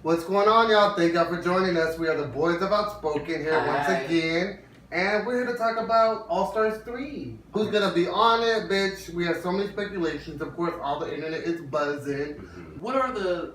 What's going on, y'all? Thank y'all for joining us. We are the boys of Outspoken here once again. And we're here to talk about All Stars 3. Who's going to be on it, bitch? We have so many speculations. Of course, all the internet is buzzing. What are the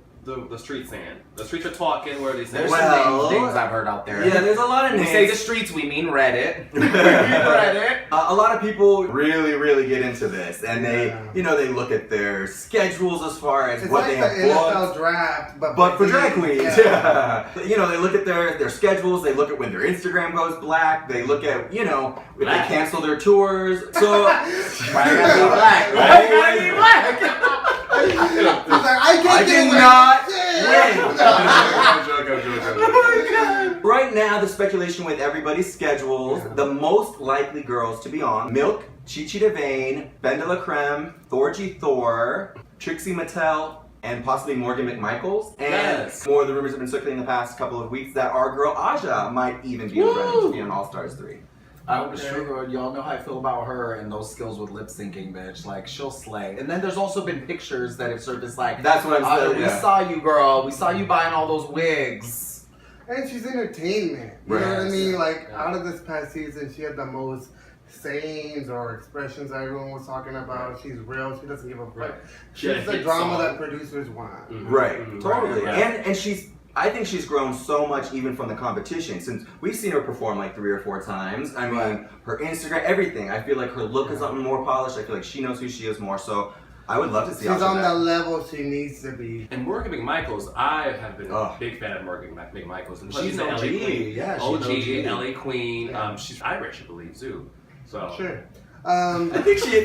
streets saying? The streets are talking. What are they saying? There's some names I've heard out there. Yeah, there's a lot of names. We say the streets, we mean Reddit. Reddit. A lot of people really get into this, and they look at their schedules as far as it's what like they have the NFL booked. draft, but for drag queens. Yeah. They look at their schedules. They look at when their Instagram goes black. They look at if they cancel their tours. So why gotta be black? Why gotta be black? He's like, I did not win. I'm joking. Right now, the speculation with everybody's schedules, the most likely girls to be on: Milk, Chi Chi DeVayne, Ben de la Creme, Thorgy Thor, Trixie Mattel, and possibly Morgan McMichaels. And more of the rumors have been circulating the past couple of weeks that our girl Aja might even be ready to be on All Stars 3. Y'all know how I feel about her and those skills with lip syncing, bitch. Like, she'll slay. And then there's also been pictures that have surfaced like, that's what I'm saying. We saw you, girl. We saw you buying all those wigs. And she's entertainment. You know what I mean? Like, out of this past season, she had the most sayings or expressions that everyone was talking about. She's real. She doesn't give a fuck. She's the drama that producers want. Right. Totally. And I think she's grown so much even from the competition, since we've seen her perform like 3 or 4 times. I mean, her Instagram, everything. I feel like her look is something more polished. I feel like she knows who she is more. So I would love to see her. She's on the level she needs to be. And Morgan McMichaels, I have been a big fan of Morgan McMichaels. And she's an OG. LA queen. Yeah, she's OG, LA queen. She's Irish, I believe, too. So. Sure. I think she is.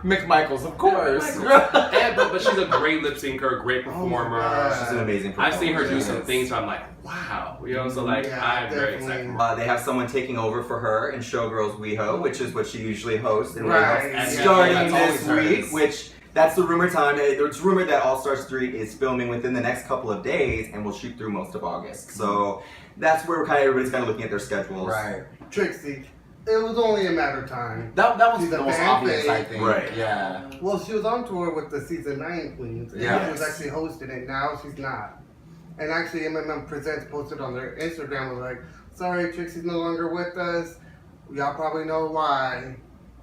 McMichaels, of course. But she's a great lip syncer, great performer. She's an amazing performer. I've seen her do some things where I'm like, wow. So I'm very excited. They have someone taking over for her in Showgirls WeHo, which is what she usually hosts. And right. Starting this week, which that's the rumor time. It's rumored that All Stars 3 is filming within the next couple of days and will shoot through most of August. So that's where everybody's kind of looking at their schedules. Right. Trixie. It was only a matter of time. That was the most obvious, I think. Right. Yeah. Well, she was on tour with the season 9 queens. And she was actually hosting it. Now she's not. And actually, MMM Presents posted on their Instagram, was like, sorry, Trixie's no longer with us. Y'all probably know why.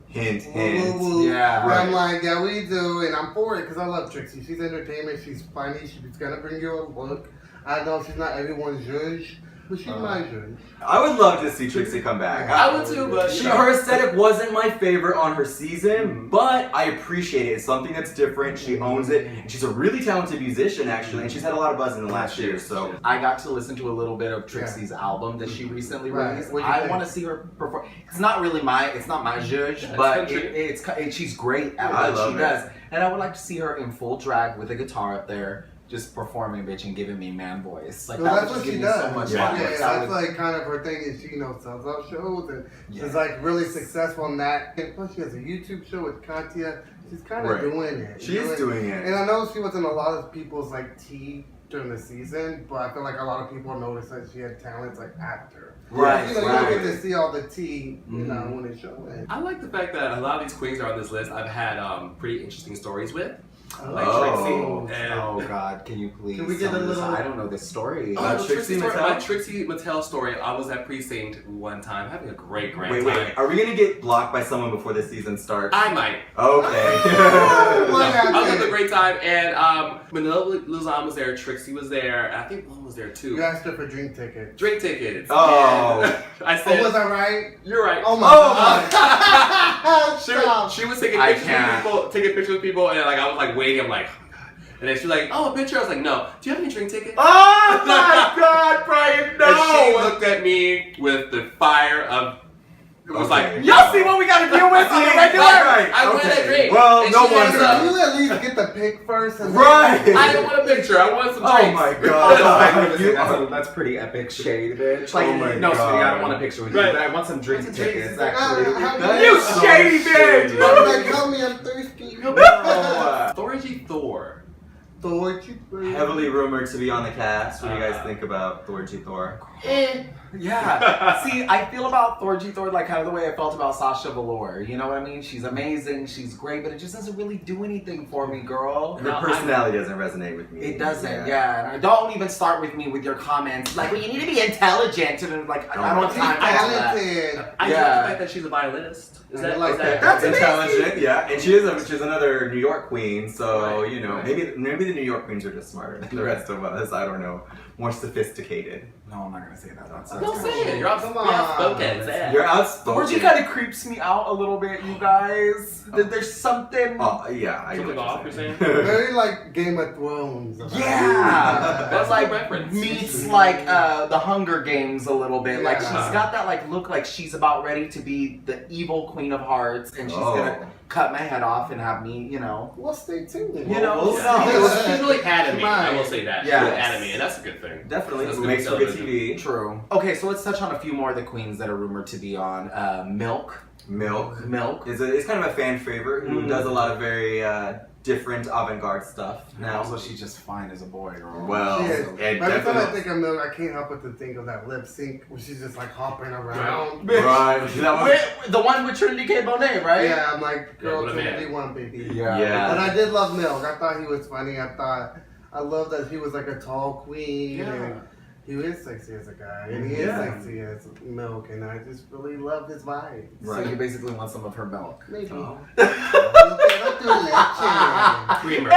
Hint. Yeah. But I'm like, yeah, we do. And I'm for it because I love Trixie. She's entertainment. She's funny. She's going to bring you a look. I know she's not everyone's judge. But she's my judge. I would love to see Trixie come back. I would too, but her aesthetic wasn't my favorite on her season, but I appreciate it. It's something that's different. She owns it. And she's a really talented musician, actually, and she's had a lot of buzz in the last year. So I got to listen to a little bit of Trixie's album that she recently released. I want to see her perform. It's not my judge, but she's great at what she does. And I would like to see her in full drag with a guitar up there, just performing, bitch, and giving me man voice. Like, that's what she does. So much that's like kind of her thing is she sells out shows and she's like really successful in that. And plus she has a YouTube show with Katya. She's kind of doing it. She is doing it. And I know she wasn't a lot of people's like tea during the season, but I feel like a lot of people noticed that she had talents like actor. Right. You don't get to see all the tea, when it's showing. I like the fact that a lot of these queens are on this list I've had pretty interesting stories with. Like Trixie. Oh God, can you please? Can we get a little? I don't know this story. My Trixie Mattel story. I was at Precinct one time, having a great time. Wait. Are we gonna get blocked by someone before the season starts? I might. Okay. I was having a great time, and Manila Luzon was there, Trixie was there, and I think one was there too. You asked her for drink tickets. Drink tickets. Oh. I said. Oh, was I right? You're right. Oh my God. She was taking pictures with people, and like I was like waiting. I'm like, oh my God. And then she's like, oh, a picture. I was like, no. Do you have any drink tickets? Oh my God, Brian, no! And she looked at me with the fire of. It was like, y'all see what we gotta deal with on the regular? Right. I wanted a drink. Well, and no wonder. Can you at least get the pic first? And right. I didn't want a picture. I wanted some drinks. Oh my God. That's pretty epic shade, bitch. Like, oh my no, God. sweetie, I don't want a picture with you, but I want some drink tickets, actually. You shady bitch! I'm like, help me, I'm thirsty. Thorgy Thor. Thorgy Thor. Heavily rumored to be on the cast. What do you guys think about Thorgy Thor? Yeah. See, I feel about Thorgy Thor like kind of the way I felt about Sasha Velour. You know what I mean? She's amazing, she's great, but it just doesn't really do anything for me, girl. Her personality doesn't resonate with me. It doesn't, yeah. And don't even start with me with your comments. Like, well, you need to be intelligent. And like, I don't have time for that. I like the fact that she's a violinist. Is that like that? That's intelligent, yeah. And she's another New York queen, so you know, maybe the New York queens are just smarter than the rest of us. I don't know, more sophisticated. No, I'm not gonna say that. Don't say it. You're outspoken. You're outspoken. Thorgy kind of creeps me out a little bit, you guys. There's something. Oh yeah, I something off. You're saying? Very like Game of Thrones. Yeah, that's like reference. Meets like the Hunger Games a little bit. Like she's Yeah. got that like look like she's about ready to be the evil Queen of Hearts, and she's gonna cut my head off and have me, you know. Well, stay tuned. You know, She's really anime. I will say that. Yeah. She's anime, and that's a good thing. Definitely, That's it good makes for good television. TV. True. Okay, so let's touch on a few more of the queens that are rumored to be on. Milk. It's kind of a fan favorite who does a lot of very different avant-garde stuff now. Also, she's just fine as a boy, girl. Well, Every time I think of Milk, I can't help but to think of that lip sync where she's just like hopping around. Right. The one with Trinity K. Bonet, right? Yeah, I'm like, girl, what a man. Trinity one, baby. Yeah. But I did love Milk. I thought he was funny. I love that he was like a tall queen. Yeah. And he is sexy as a guy. And he is sexy as Milk. And I just really love his vibe. So you basically want some of her milk. Maybe. Oh. Creamer.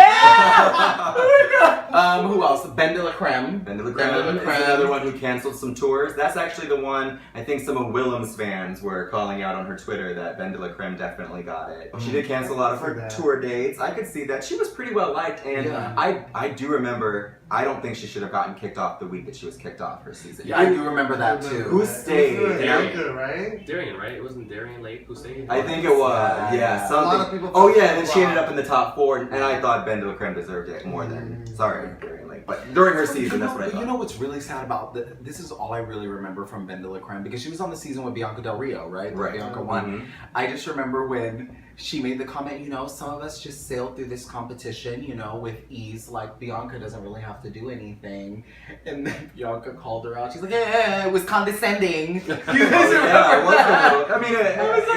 Who else? Ben de la Creme. Ben de la Creme is another one who canceled some tours. That's actually the one I think some of Willem's fans were calling out on her Twitter that Ben de la Creme definitely got it. She did cancel a lot of her tour dates. I could see that. She was pretty well liked, and I do remember, I don't think she should have gotten kicked off the week that she was kicked off her season. Yeah, I do remember that too. Who stayed? Darian, right? Darian, right? It wasn't Darian Lake who stayed? I think it was, yeah. A lot of people Oh yeah, and then she ended up in the top 4, and I thought Ben de la Creme deserved it more than, sorry, Darian Lake. But during her season, that's what I thought. You know what's really sad about this is all I really remember from Ben de la Creme, because she was on the season with Bianca Del Rio, right? Right. Bianca won. I just remember when she made the comment, you know, some of us just sailed through this competition, you know, with ease. Like, Bianca doesn't really have to do anything. And then Bianca called her out. She's like, yeah, it was condescending. You guys remember that? I mean,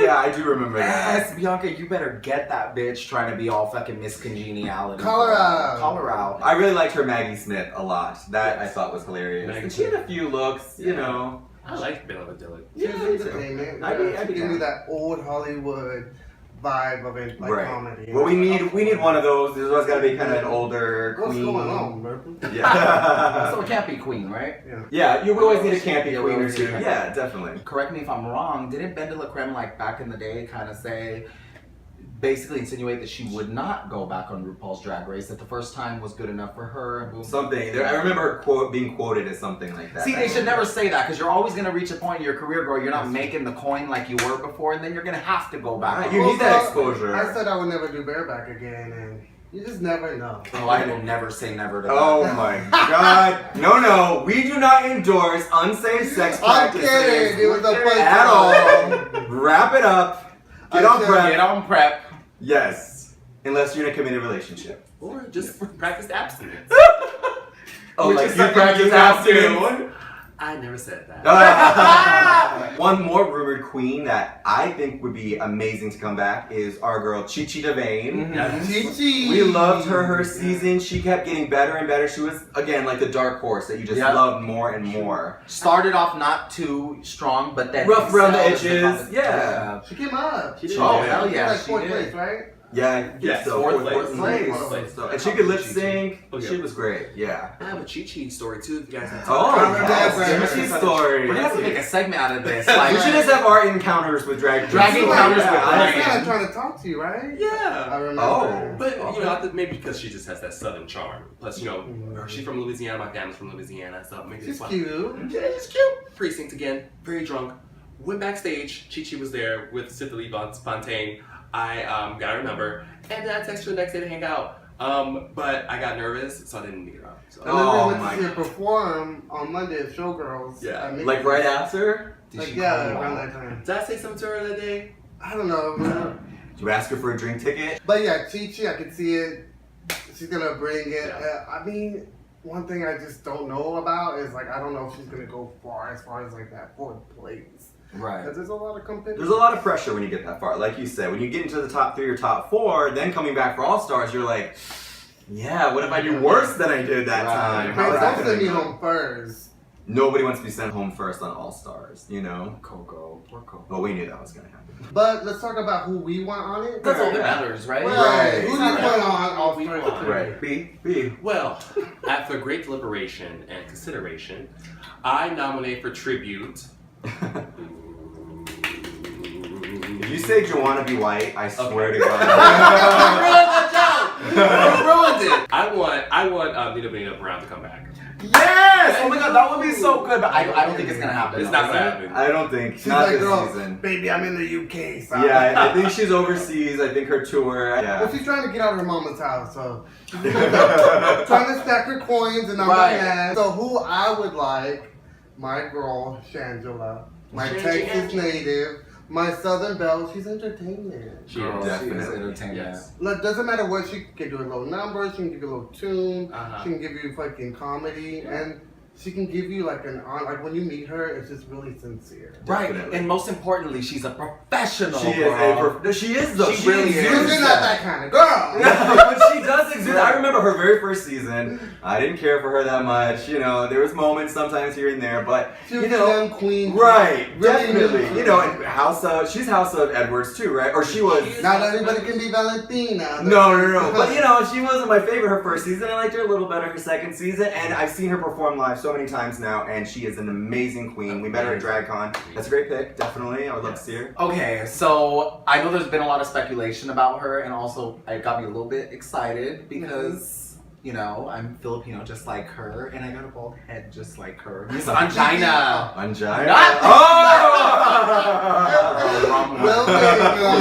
yeah, I do remember that. Yes, Bianca, you better get that bitch trying to be all fucking Miss Congeniality. Call her out. Call her out. I really liked her Maggie Smith a lot. That I thought was hilarious. And she had a few looks, you know. I like Bella Dillon. She was entertainment. I'd be Give me down. that old Hollywood vibe of it, like comedy. Well, we need one of those. There's always got to be kind of an older What's queen. going on, Murphy? Yeah. So it can't be Queen, right? Yeah, you always need a campy Yeah, we queen or always need two. a campy. Yeah, definitely. Correct me if I'm wrong. Didn't Ben de la Creme, like back in the day, kind of say, basically insinuate that she would not go back on RuPaul's Drag Race, that the first time was good enough for her? Something. I remember her being quoted as something like that. See, they should never say that, because you're always going to reach a point in your career, girl, you're not making the coin like you were before, and then you're going to have to go back. You need that exposure. I said I would never do bareback again, and you just never know. Oh, I will never say never to that. Oh my god. No, we do not endorse unsafe sex I'm practices. kidding. It was a fun at all. Wrap it up. Get on prep. Get on prep. Yes. Unless you're in a committed relationship. Or just practice abstinence. Oh, Which like is you something practice you have to. abstinence? I never said that. One more rumored queen that I think would be amazing to come back is our girl Chi Devane. Chi-Chi. We loved her season. She kept getting better and better. She was, again, like the dark horse that you just loved more and more. Started off not too strong, but then rough around the excelled. edges. Yeah. She came up. She did. Oh, hell yeah, Like she fourth did. place, right? Yeah, Yes, so fourth fourth place. place. And she could lip sync. Oh, yeah. She was great. Yeah. I have a Chi-Chi story too, if you guys have Oh, yes, yes. yes. Chi story. We're gonna have to make a segment out of this. We Like, should just have art encounters with drag Drag queens. encounters with I drag was kind queens. of trying to talk to you, right? I Yeah. remember. Oh. But, you know, maybe because she just has that southern charm. Plus, you know, she's from Louisiana, my family's from Louisiana, so maybe She's it's fun. cute. Yeah, she's cute. Precinct again, very drunk. Went backstage, Chi-Chi was there with Cithalie Fontaine. I got her number, and then I texted her the next day to hang out. But I got nervous, so I didn't meet her up. So. And then we went to see her perform on Monday at Showgirls. Yeah. Like right after? Like, yeah, around that time. Did I say something to her that day? I don't know. You ask her for a drink ticket? But yeah, Chi-Chi, I could see it. she's gonna bring it. Yeah. I mean, one thing I just don't know about is like I don't know if she's gonna go far as like that 4th place. Right. Because there's a lot of competition. There's a lot of pressure when you get that far. Like you said, when you get into the top 3 or top 4, then coming back for All Stars, you're like, yeah, what if I do worse than I did that time? Hey, How is that don't gonna send me go? home first. Nobody wants to be sent home first on All Stars, you know? Coco, poor Coco. Well, we knew that was gonna happen. But let's talk about who we want on it. That's all that matters, right? Right. Who do you Right. want on All We Stars want. 3? Right. B. Well, after great deliberation and consideration, I nominate for tribute. If you say Joanna Be White, I swear to God. You ruined it. I want Nina Bonina Brown to come back. Yes! Oh my god, that would be so good, but I don't think it's gonna happen. It's not gonna happen. I don't think. She's not like, this girl, season. baby, I'm in the UK. So. Yeah, I think she's overseas. I think her tour. Well, Yeah. she's trying to get out of her mama's house, so she's trying to stack her coins and I'm Right. mad. So who I would like, my girl Shangela, my Texas native, my Southern belle. She's entertainment. She Girl, is. she is Definitely. entertainment. Yes. Look, doesn't matter what, she can do a little number, she can give you a little tune, Uh-huh. she can give you fucking comedy, and she can give you like like when you meet her, it's just really sincere. Right, Definitely. and most importantly, she's a professional. She girl. is. She is though. She really is. You're not that kind of girl. But she does exist. I remember her very first season. I didn't care for her that much. You know, there was moments sometimes here and there, but She was you know, a young queen. right? Really Definitely. really You know, and she's House of Edwards too, right? Or she was. Not everybody can be Valentina. No. But you know, she wasn't my favorite her first season. I liked her a little better her second season, and I've seen her perform live so many times now, and she is an amazing queen. We met her at DragCon. That's a great pick, definitely. I would love to see her. Okay, so I know there's been a lot of speculation about her, and also it got me a little bit excited because, you know, I'm Filipino just like her, and I got a bald head just like her. Miss Angina! Angina. Not- Oh! Well, We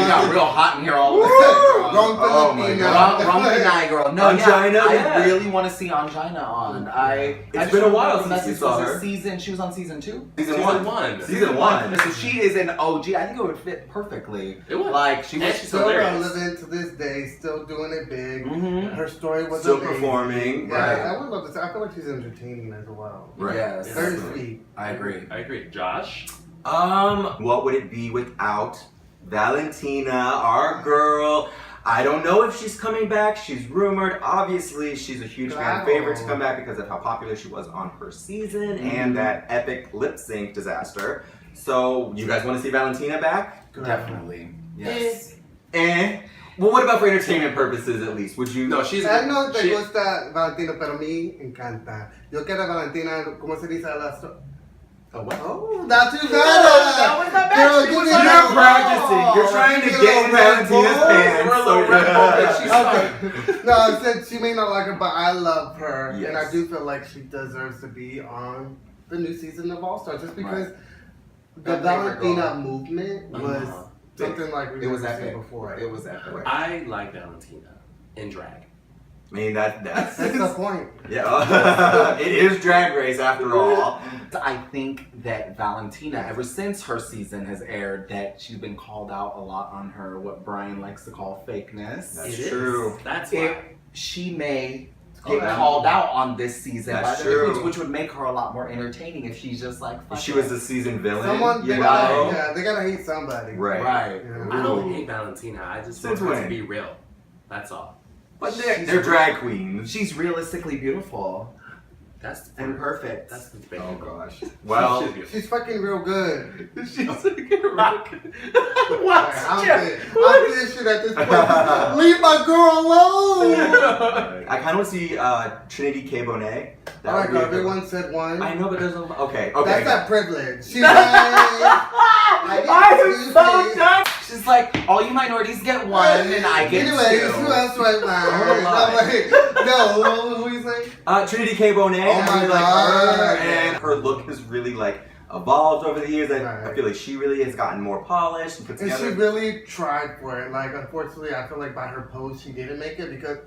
got real hot in here all of a sudden, Wrong girl. Oh my Filipina. Wrong Pinay, girl. No, Angina, I yeah. really want to see Angina on. It's been a while since that you this saw was a her. season. She was on season 2. Season Season 1. one. Season 1. So she is an OG. I think it would fit perfectly. It would. Like she And was she's Still hilarious. relevant to this day, still doing it big. Mhm. Her story was Still amazing. performing. Yeah, Right. I would love to say. I feel like she's entertaining as well. Right. Yes. Very Definitely. sweet. I agree. I agree. Josh? What would it be without Valentina, our girl? I don't know if she's coming back. She's rumored. Obviously, she's a huge fan favorite to come back because of how popular she was on her season and that epic lip sync disaster. So, you guys want to see Valentina back? Definitely. Yes. Well, what about for entertainment purposes at least? Would you? No, she's. I know te she- gusta Valentina, pero a mí encanta. Yo quiero Valentina, ¿cómo se dice? Oh, what? Oh, not too bad. That was not bad. Girl, She give was me on that You're practicing. You're trying to Give me get a in little Valentina's Red Bull. pants. We're a So little Red Bull, but she's Okay. No, I said she may not like her, but I love her, and Yes. I do feel like she deserves to be on the new season of All Stars, just because the That favorite Valentina girl. movement was Uh-huh. something like we've It was never seen epic. before. It was epic. I like Valentina in drag. I mean, that's That's the point. yeah. It is Drag Race after all. I think that Valentina, ever since her season has aired, that she's been called out a lot on her, what Brian likes to call fakeness. That's It is. true. That's If why. she may Oh, get yeah. called out on this season, That's by the true. Queens, which would make her a lot more entertaining if she's just like, If fuck she it. was the season villain, Someone, you they know? gotta hate somebody. Right. Right. Yeah. I don't hate Valentina. I just want Since her to when? be real. That's all. But She's they're drag queens. She's realistically beautiful That's and perfect. That's the thing. Oh gosh. Well, She's fucking real good. She's rock. What? I'm this shit at this point. Leave my girl alone. I kind of want to see Trinity K. Bonet. Oh my god, everyone said one. I know, but there's a okay. That's that privilege. She's like, I'm so done. She's like, all you minorities get one, and I get Anyways, two. who else right Oh, now? No, who you say? Trinity K. Bonet. Oh I my really like God. her, and her look has really like evolved over the years. I Right. feel like she really has gotten more polished and put And together. she really tried for it. Like, unfortunately, I feel like by her post, she didn't make it because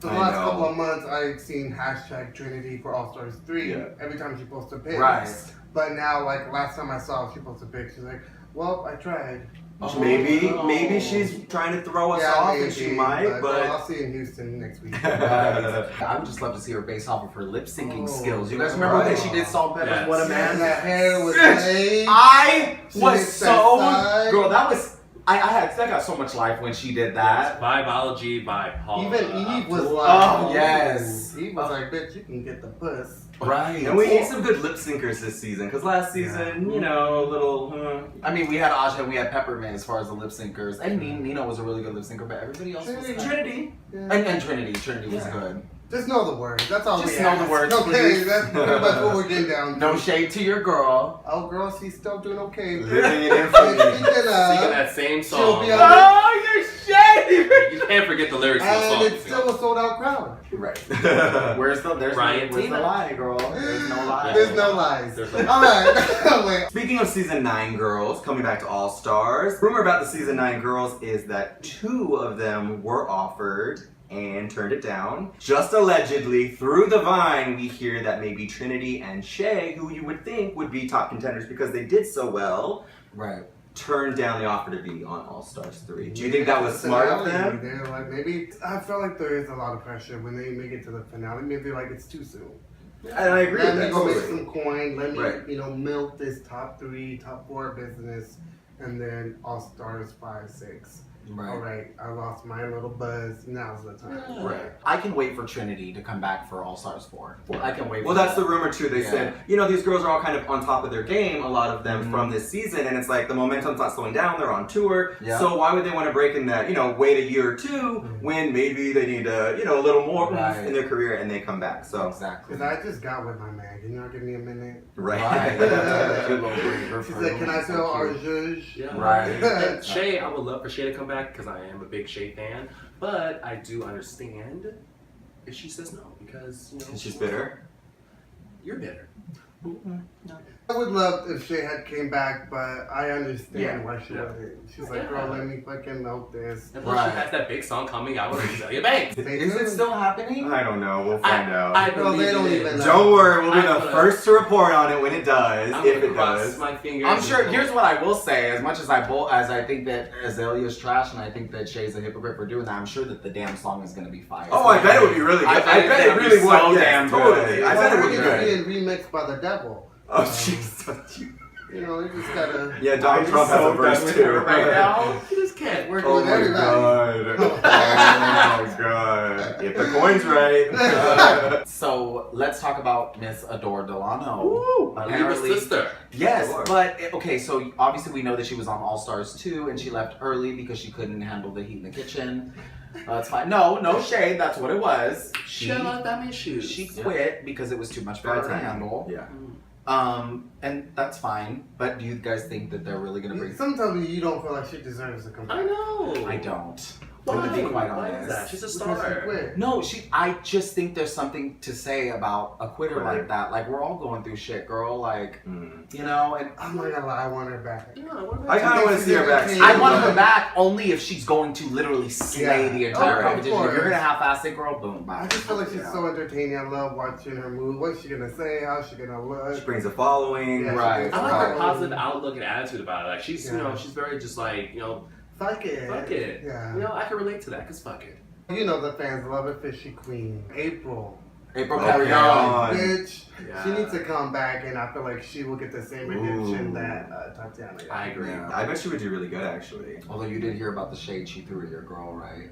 for the I last know. couple of months, I've seen hashtag Trinity for All Stars 3 Yeah. every time she posts a pic. Right. But now, like, last time I saw she posted a pic, she's like, well, I tried. Maybe she's trying to throw us off, and she might. But I'll see you in Houston next week. I would just love to see her based off of her lip syncing skills. You guys remember when she did Salt and Pepper's What a Man? That hair was laid. I was so girl. That got so much life when she did that. Vibology by Paul. Even Eve was like, oh yes. Eve was like, bitch, you can get the puss. Right. And we need some good lip syncers this season, because last season, you know, a little. I mean, we had Aja and we had Peppermint as far as the lip syncers, and Nina was a really good lip syncer, but everybody else was Trinity. Yeah. And Trinity was good. Just know the words. That's all Just we know ask. the words. Okay, that's pretty much what we're getting down to. No shade to your girl. Oh, girl, she's still doing okay. Living it in for me. Singing that same song. Oh, you're shady. You can't forget the lyrics of the song. And it's still a sold out crowd. Right. Where's the lie, girl? There's no lie. There's no lies. All right. Speaking of season 9 girls, coming back to All Stars, rumor about the season 9 girls is that 2 of them were offered and turned it down. Just allegedly, through the vine, we hear that maybe Trinity and Shay, who you would think would be top contenders because they did so well, right, turned down the offer to be on All Stars 3. Do you think that was smart of them? They're like, maybe, I feel like there is a lot of pressure when they make it to the finale. Maybe they're like, it's too soon. And I agree with that. Let me go make Totally. some coin. Let me, milk this top 3, top 4 business, and then All Stars 5, 6. Right. All right, I lost my little buzz. Now's the time. Yeah. Right. I can wait for Trinity to come back for All Stars 4. I can wait. Well, that's the rumor too. They said, these girls are all kind of on top of their game, a lot of them Mm-hmm. from this season, and it's like the momentum's not slowing down. They're on tour, Yeah. so why would they want to break in that? Wait a year or 2 when maybe they need a little more in their career and they come back. So exactly. Because I just got with my man. Can y'all give me a minute? Right. She said, "Can I sell our zhuzh?" Yeah. Right. And Shay, I would love for Shay to come back because I am a big Shay fan, but I do understand if she says no because she's bitter. You're bitter. I would love if Shay had came back, but I understand why she wouldn't. She's like, girl, let me fucking milk this. And plus she has that big song coming out with Azalea Banks. Is it still happening? I don't know. We'll find out. Girl, they don't even know. Don't worry. We'll be the first to report on it when it does, if it does. My fingers. I'm sure. Here's what I will say: as much as I think that Azalea's trash, and I think that Shay's a hypocrite for doing that, I'm sure that the damn song is gonna be fire. Oh, I bet it would be really good. I bet it really would. So damn totally. I bet it would be good. Being remixed by the devil. Oh, jeez. You just gotta. Yeah, Donald Trump has a verse too. Right now, you just can't work Oh with my everybody. god. Oh my god. If the coin's right. So let's talk about Miss Adore Delano. Woo! Apparently, Libra sister. Yes, Sure. but okay. So obviously we know that she was on All Stars 2, and she left early because she couldn't handle the heat in the kitchen. That's fine. No shade. That's what it was. She quit because it was too much for her to handle. Yeah. And that's fine. But do you guys think that they're really gonna bring? Sometimes you don't feel like she deserves to come back. I know. I don't. Why? I'm gonna be quite Why honest. is that? She's a Because she star. quit. No, I just think there's something to say about a quitter like that. Like, we're all going through shit, girl. Like, and I'm not gonna lie, I want her back. I kind of want to see her back. I want her back only if she's going to literally slay the entire of competition. If course. you're gonna half-ass it, girl, boom, bye. I just feel like she's so entertaining. I love watching her move. What's she gonna say? How's she gonna look? She brings a following. Yeah, Right. I like her positive outlook and attitude about it. Like she's, she's very just like, Fuck it. fuck it. Yeah. I can relate to that because fuck it. The fans love a fishy queen. April. Carry God. Bitch. Yeah. She needs to come back, and I feel like she will get the same redemption that Tatiana got. I agree. Yeah. I bet she would do really good, actually. Although you did hear about the shade she threw at your girl, right?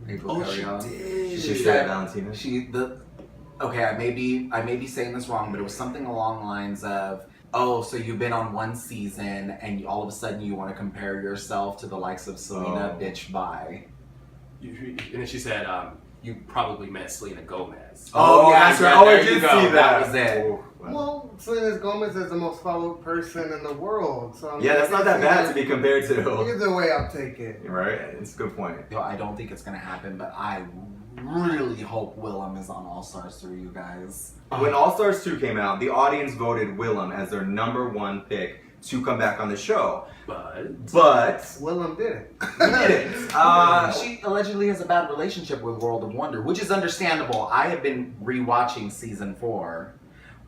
April Oh, she Carry-On. did. She said Valentina. Okay, I may be saying this wrong, but it was something along the lines of, oh, so you've been on one season and all of a sudden you want to compare yourself to the likes of Selena, bitch, bye. And then she said, you probably met Selena Gomez. Oh, yeah, that's right. Oh, I there did you see go. that. That was it. Oh, Well, Selena Gomez is the most followed person in the world. So yeah, that's not that bad to be compared to. Either way, I'll take it. Right? It's a good point. Yo, I don't think it's gonna happen, but I really hope Willem is on All Stars 3, you guys. When All Stars 2 came out, the audience voted Willem as their #1 pick to come back on the show. But Willem did it. he didn't. She allegedly has a bad relationship with World of Wonder, which is understandable. I have been rewatching season 4,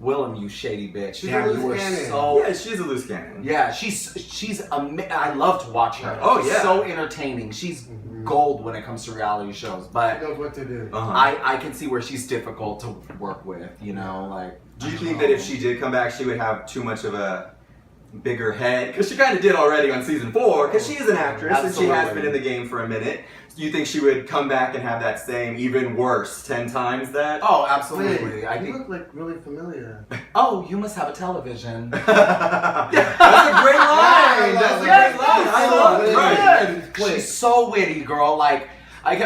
Willem, you shady bitch. She's Damn, a you were loose cannon. so... Yeah, she's a loose cannon. Yeah, I love to watch her. Oh, She's yeah. so entertaining. She's gold when it comes to reality shows. But She knows what to do. I can see where she's difficult to work with, you know, like... Do you think that if she did come back, she would have too much of a bigger head? Because she kind of did already on season 4, because she is an actress and she has been in the game for a minute. Do you think she would come back and have that same, even worse, 10 times that? Oh, absolutely. Wait, you look like really familiar. Oh, you must have a television. That's a great line! That's a great line! I love it! Right. She's so witty, girl. Like,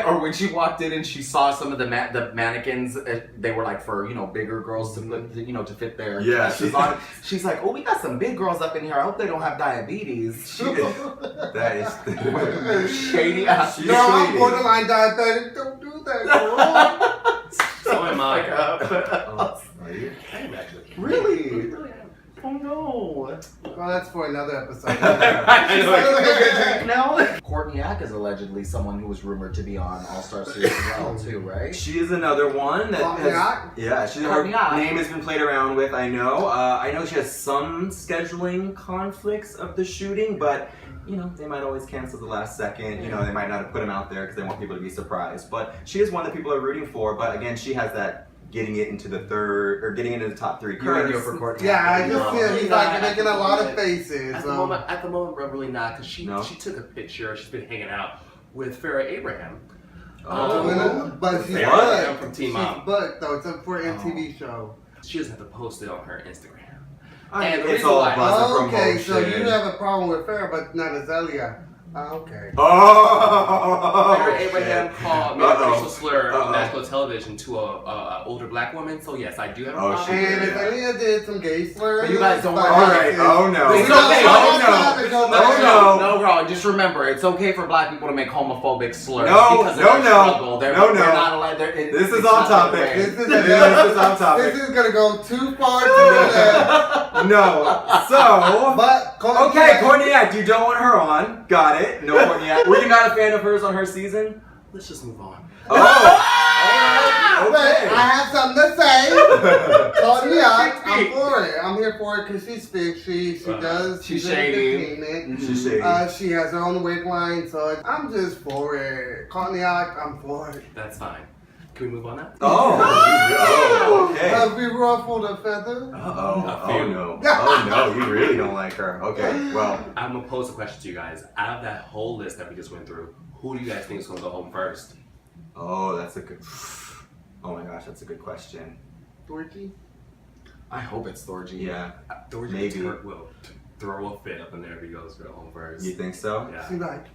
or when she walked in and she saw some of the mannequins, they were like for, you know, bigger girls to fit their dresses on. She's like, oh, we got some big girls up in here. I hope they don't have diabetes. That is shady ass. No, I'm borderline diabetic. Don't do that, girl. So am I. Are you? I am actually. Really? I really am. Oh no. Well, that's for another episode. I Now, Courtney Act is allegedly someone who was rumored to be on All Stars 3 as well, too, right? She is another one that Courtney Act? her name has been played around with, I know. I know she has some scheduling conflicts of the shooting, but you know, they might always cancel the last second. You know, they might not have put them out there because they want people to be surprised. But she is one that people are rooting for, but again, she has that getting it into the top 3 curse. for Courtney. Yeah, I just No, feel he's like making a lot of faces. At the moment, we're really not, because she took a picture. She's been hanging out with Farrah Abraham. But she's Farrah booked. from Teen She's Mom. booked though. It's a for MTV show. She doesn't have to post it on her Instagram. And the it's reason all why- buzz and Okay, promotion. so you have a problem with Farrah, but not Azalea. Okay. Oh! Farrah Abraham made a Uh-oh. racial slur Uh-oh. on national television to a older black woman. So yes, I do have a Oh, problem. shit. And if Aaliyah did some gay slurs, But you guys don't but- worry. Alright, oh no. It's No, okay. no, no. No, girl, just remember, it's okay for black people to make homophobic slurs. No, because of no, their no. struggle. They're No, no. not allowed. This is it's on not their topic. way. This is on topic. This is gonna go too far to do that. No. So. But Okay, Courtney Act, you don't want her on. Got it. No Courtney Act. Were you not a fan of hers on her season? Let's just move on. Oh. Alright. Wait, Okay. I have something to say. Courtney Act, I'm for it. I'm here for it because she's fishy. She does. She's very shady. entertaining. She's shady. She has her own wig line, so I'm just for it. Courtney Act, I'm for it. That's fine. Can we move on now? Oh, okay. Have we ruffled a feather? Uh-oh. A Oh few. no. Oh no, you really don't like her. Okay, well. I'm gonna pose a question to you guys. Out of that whole list that we just went through, who do you guys think is gonna go home first? Oh, that's a good. Oh my gosh, that's a good question. Dorky? I hope it's Thorgy. Yeah. Maybe will throw a fit up in there if he goes to go home first. You think so? Yeah. She like,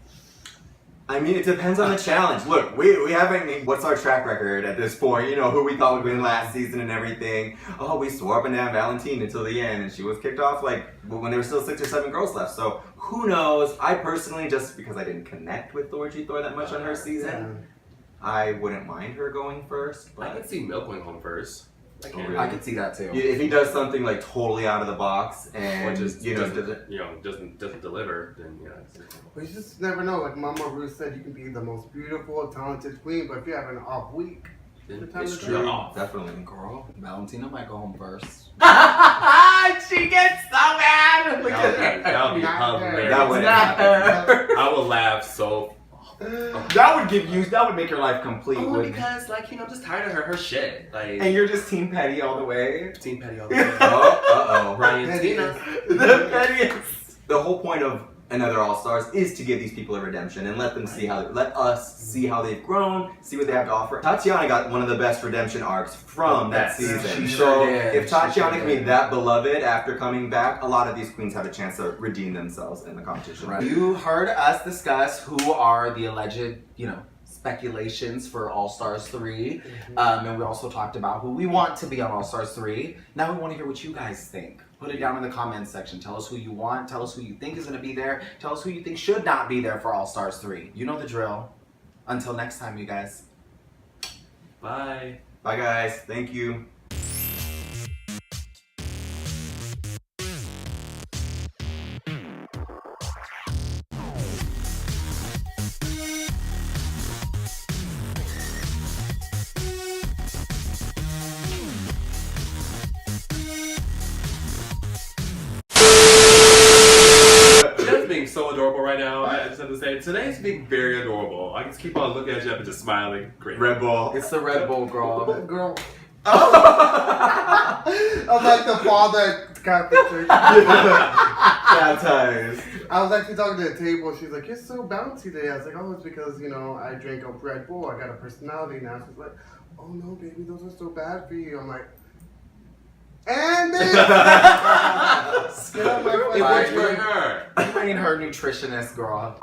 I mean, it depends on the challenge. Look, we haven't. What's our track record at this point? You know, who we thought would win last season and everything. Oh, we swore up and down Valentine until the end, and she was kicked off like when there were still 6 or 7 girls left. So who knows? I personally, just because I didn't connect with Thor that much on her season, I wouldn't mind her going first. I But could see Milk going home first. I can. really? I could see that too. if he does something like totally out of the box and Or just doesn't. doesn't deliver, then yeah. but you just never know. Like Mama Ruth said, you can be the most beautiful, talented queen, but if you have an off week, It's true. true. Definitely. Girl, Valentina might go home first. She gets so mad. That would be Not her. hilarious. That would Not her. I would laugh so. That would make your life complete. Oh, wouldn't it? because I'm just tired of her shit. Like And you're just Team Petty all the way. Team Petty all the way. Oh, Ryan Petty. Tina. The pettiest. The whole point of another All Stars is to give these people a redemption and let us see how they've grown, see what they have to offer. Tatiana got one of the best redemption arcs from that Yes, season. she So sure did. if Tatiana She sure can be did. that beloved after coming back, a lot of these queens have a chance to redeem themselves in the competition. Right. You heard us discuss who are the alleged, speculations for All Stars 3. And we also talked about who we want to be on All Stars 3. Now we want to hear what you guys think. Put it down in the comments section. Tell us who you want. Tell us who you think is going to be there. Tell us who you think should not be there for All Stars 3. You know the drill. Until next time, you guys. Bye. Bye guys. Thank you. so adorable right now. I just have to say, today's being very adorable. I just keep on looking at you and just smiling. Great. Red Bull. It's the Red Bull, girl. Girl. Oh. I'm like the father at Catholic church. Baptized. I was actually talking to the table. She's like, "You're so bouncy today." I was like, "Oh, it's because I drank a Red Bull. I got a personality now." She's like, "Oh no, baby, those are so bad for you." I'm like, and then get out my It worked for her. You ain't her nutritionist, girl.